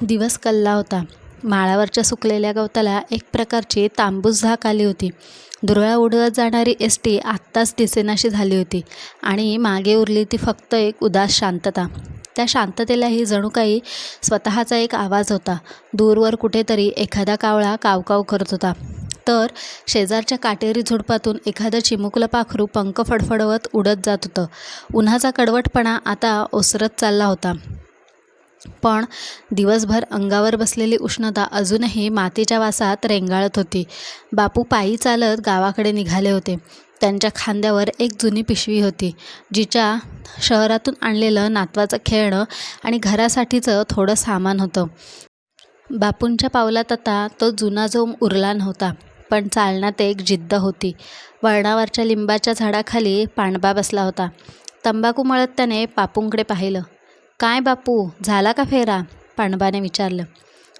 दिवस कल्ला होता. माळावरच्या सुकलेल्या गवताला एक प्रकारची तांबूस झाक आली होती. दुरळा उडवत जाणारी एसटी आत्ताच दिसेनाशी झाली होती आणि मागे उरली ती फक्त एक उदास शांतता. त्या शांततेलाही जणू काही स्वतःचा एक आवाज होता. दूरवर कुठेतरी एखादा कावळा कावकाव करत होता, तर शेजारच्या काटेरी झुडपातून एखादं चिमुकलं पाखरू पंख फडफडवत उडत जात होतं. उन्हाचा कडवटपणा आता ओसरत चालला होता, पण दिवसभर अंगावर बसलेली उष्णता अजूनही मातीच्या वासात रेंगाळत होती. बापू पायी चालत गावाकडे निघाले होते. त्यांच्या खांद्यावर एक जुनी पिशवी होती, जिच्या शहरातून आणलेलं नातवाचं खेळणं आणि घरासाठीचं थोडं सामान होतं. बापूंच्या पावलात आता तो जुना जोम उरला नव्हता, पण चालण्यात एक जिद्द होती. वळणावरच्या लिंबाच्या झाडाखाली पांडबा बसला होता. तंबाखू मळत त्याने बापूंकडे पाहिलं. "काय बापू, झाला का फेरा?" पांडबाने विचारलं.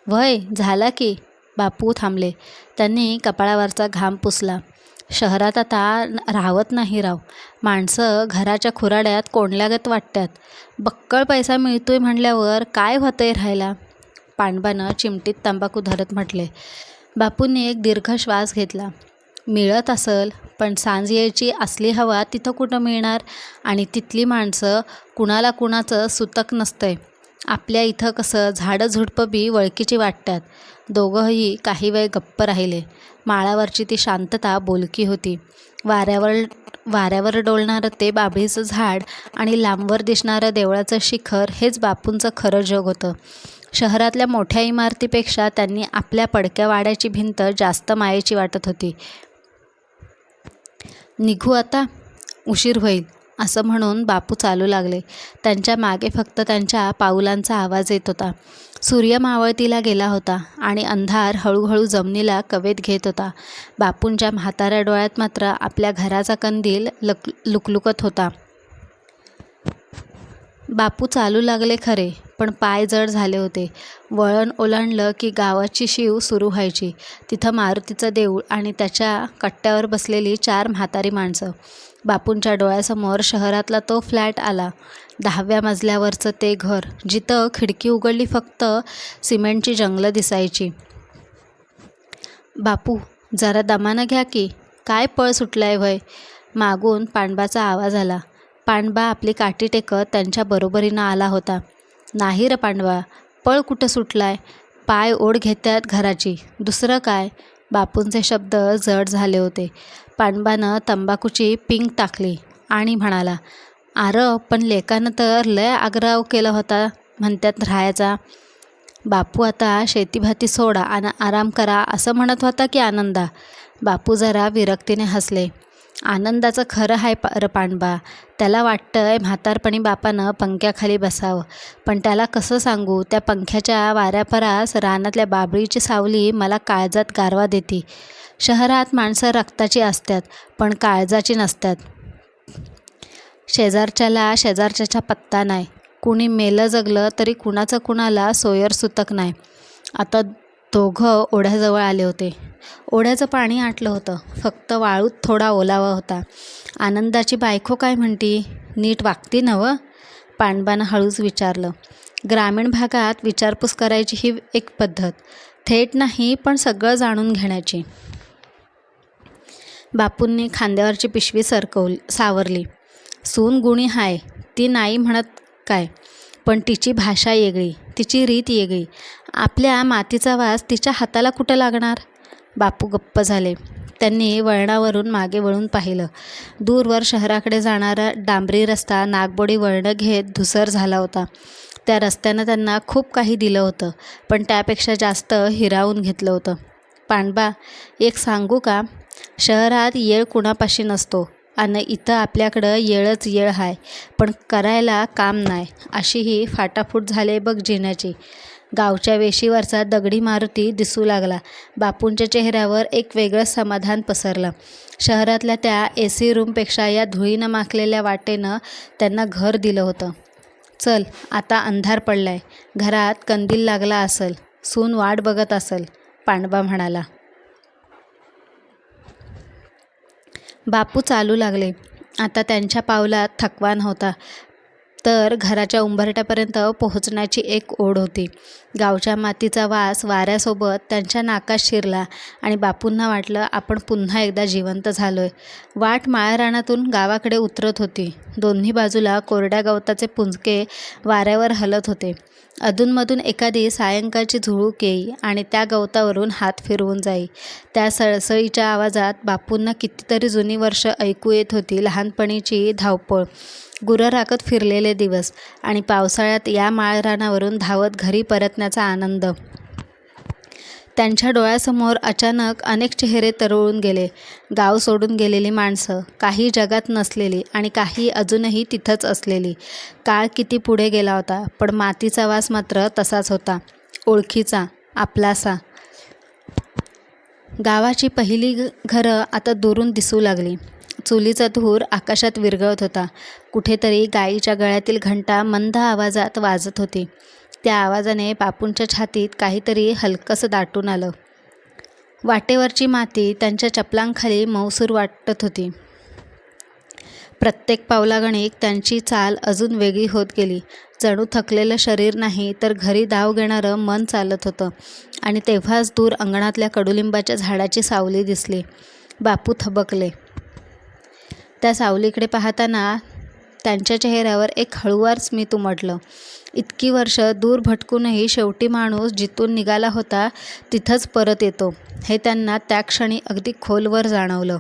"वय, झाला की." बापू थांबले. त्यांनी कपाळावरचा घाम पुसला. "शहरात आता राहवत नाही राव. माणसं घराच्या खुराड्यात कोंडल्यागत वाटतात. बक्कळ पैसा मिळतोय म्हणल्यावर काय होतंय राहायला?" पांडबानं चिमटीत तंबाखू धरत म्हटले. बापूंनी एक दीर्घ श्वास घेतला. "मिळत असल, पण सांज यायची असली हवा तिथं कुठं मिळणार? आणि तिथली माणसं कुणाला कुणाचं सुतक नसतंय. आपल्या इथं कसं झाडं झुडपं बी वळखीची वाटतात." दोघंही काही वेळ गप्प राहिले. माळावरची ती शांतता बोलकी होती. वाऱ्यावर डोलणारं ते बाभळीचं झाड आणि लांबवर दिसणारं देवळाचं शिखर हेच बापूंचं खरं जग होतं. शहरातल्या मोठ्या इमारतीपेक्षा त्यांनी आपल्या पडक्या वाड्याची भिंत जास्त मायेची वाटत होती. "निघू आता, उशीर होईल," असं म्हणून बापू चालू लागले. त्यांच्या मागे फक्त त्यांच्या पाऊलांचा आवाज येत होता. सूर्य मावळतीला गेला होता आणि अंधार हळूहळू जमिनीला कवेत घेत होता. बापूंच्या म्हाताऱ्या डोळ्यात मात्र आपल्या घराचा कंदील लुकलुकत होता. बापू चालू लागले खरे, पण पाय जड झाले होते. वळण ओलांडलं की गावाची शीव सुरू व्हायची. तिथं मारुतीचं देऊळ आणि त्याच्या कट्ट्यावर बसलेली 4 म्हातारी माणसं. बापूंच्या डोळ्यासमोर शहरातला तो फ्लॅट आला. 10व्या मजल्यावरचं ते घर, जिथं खिडकी उघडली फक्त सिमेंटची जंगलं दिसायची. "बापू, जरा दमानं घ्या की, काय पळ सुटलाय व्हय?" मागून पांडबाचा आवाज आला. पांडबा आपली काठी टेकत त्यांच्या बरोबरीनं आला होता. "नाही र पांडवा, पळ कुठं सुटलाय? पाय ओढ घेत्यात घराची, दुसरं काय?" बापूंचे शब्द जड झाले होते. पांडबानं तंबाखूची पिंक टाकली आणि म्हणाला, "आरं, पण लेकानं तर लय आग्रह केला होता म्हणत्यात राहायचा." "बापू, आता शेतीभाती सोडा आणि आराम करा असं म्हणत होता की आनंदा?" बापू जरा विरक्तीने हसले. "आनंदाचं खरं आहे र पांडबा. त्याला वाटतंय म्हातारपणी बापानं पंख्याखाली बसावं, पण त्याला कसं सांगू, त्या पंख्याच्या वाऱ्यापरास रानातल्या बाभळीची सावली मला काळजात गारवा देती. शहरात माणसं रक्ताची असतात, पण काळजाची नसतात. शेजारच्याचा पत्ता नाही. कुणी मेलं जगलं तरी कुणाचं कुणाला सोयर सुतक नाही." आता दोघं ओढ्याजवळ आले होते. ओढ्याचं पाणी आटलं होतं, फक्त वाळूत थोडा ओलावा होता. "आनंदाची बायको काय म्हणती? नीट वागती नव्ह?" पांडबानं हळूच विचारलं. ग्रामीण भागात विचारपूस करायची ही एक पद्धत, थेट नाही पण सगळं जाणून घेण्याची. बापूंनी खांद्यावरची पिशवी सावरली. "सून गुणी हाय, ती नाही म्हणत काय, पण तिची भाषा वेगळी, तिची रीत वेगळी. आपल्या मातीचा वास तिच्या हाताला कुठं लागणार?" बापू गप्प झाले. त्यांनी वळणावरून मागे वळून पाहिलं. दूरवर शहराकडे जाणारा डांबरी रस्ता नागबोडी वळणं घेत धुसर झाला होता. त्या रस्त्यानं त्यांना खूप काही दिलं होतं, पण त्यापेक्षा जास्त हिरावून घेतलं होतं. "पांडबा, एक सांगू का? शहरात येळ कुणापाशी नसतो आणि इथं आपल्याकडं येळच येळ हाय, पण करायला काम नाही, अशी ही फाटाफूट झाले बघ जिण्याची." गावच्या वेशीवरचा दगडी मारुती दिसू लागला. बापूंच्या चेहऱ्यावर एक वेगळं समाधान पसरलं. शहरातल्या त्या AC रूमपेक्षा या धुळीनं माखलेल्या वाटेनं त्यांना घर दिलं होतं. "चल, आता अंधार पडलाय, घरात कंदील लागला असल, सून वाट बघत असल," पांडबा म्हणाला. बापू चालू लागले. आता त्यांच्या पावलात थकवा नव्हता. तर घराच्या उंबरठ्यापर्यंत पोहोचण्याची एक ओढ होती. गावच्या मातीचा वास वाऱ्यासोबत त्यांच्या नाकात शिरला आणि बापूंना वाटलं आपण पुन्हा एकदा जिवंत झालोय. वाट माळरानातून गावाकडे उतरत होती. दोन्ही बाजूला कोरड्या गवताचे पुंजके वाऱ्यावर हलत होते. अधूनमधून एखादी सायंकाळची झुळूक येई आणि त्या गवतावरून हात फिरवून जाई. त्या सळसळीच्या आवाजात बापूंना कितीतरी जुनी वर्ष ऐकू येत होती. लहानपणीची धावपळ, गुरं राखत फिरलेले दिवस आणि पावसाळ्यात या माळरानावरून धावत घरी परतण्याचा आनंद. त्यांच्या डोळ्यासमोर अचानक अनेक चेहरे तरळून गेले. गाव सोडून गेलेली माणसं, काही जगात नसलेली आणि काही अजूनही तिथंच असलेली. काळ किती पुढे गेला होता, पण मातीचा वास मात्र तसाच होता, ओळखीचा, आपलासा. गावाची पहिली घरं आता दुरून दिसू लागली. चुलीचा धूर आकाशात विरघळत होता. कुठेतरी गाईच्या गळ्यातील घंटा मंद आवाजात वाजत होती. त्या आवाजाने बापूंच्या छातीत काहीतरी हलकंसं दाटून आलं. वाटेवरची माती त्यांच्या चपलांखाली मऊसूर वाटत होती. प्रत्येक पावलागणिक त्यांची चाल अजून वेगळी होत गेली. जणू थकलेलं शरीर नाही तर घरी धाव घेणारं मन चालत होतं. आणि तेव्हाच दूर अंगणातल्या कडुलिंबाच्या झाडाची सावली दिसली. बापू थबकले. त्या सावलीकडे पाहताना त्यांच्या चेहऱ्यावर एक हळुवार स्मित उमटलं. इतकी वर्ष दूर भटकूनही शेवटी माणूस जिथून निघाला होता तिथंच परत येतो, हे त्यांना त्या क्षणी अगदी खोलवर जाणवलं.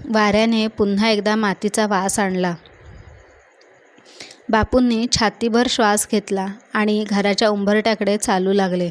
वाऱ्याने पुन्हा एकदा मातीचा वास आणला. बापूंनी छातीभर श्वास घेतला आणि घराच्या उंबरठ्याकडे चालू लागले.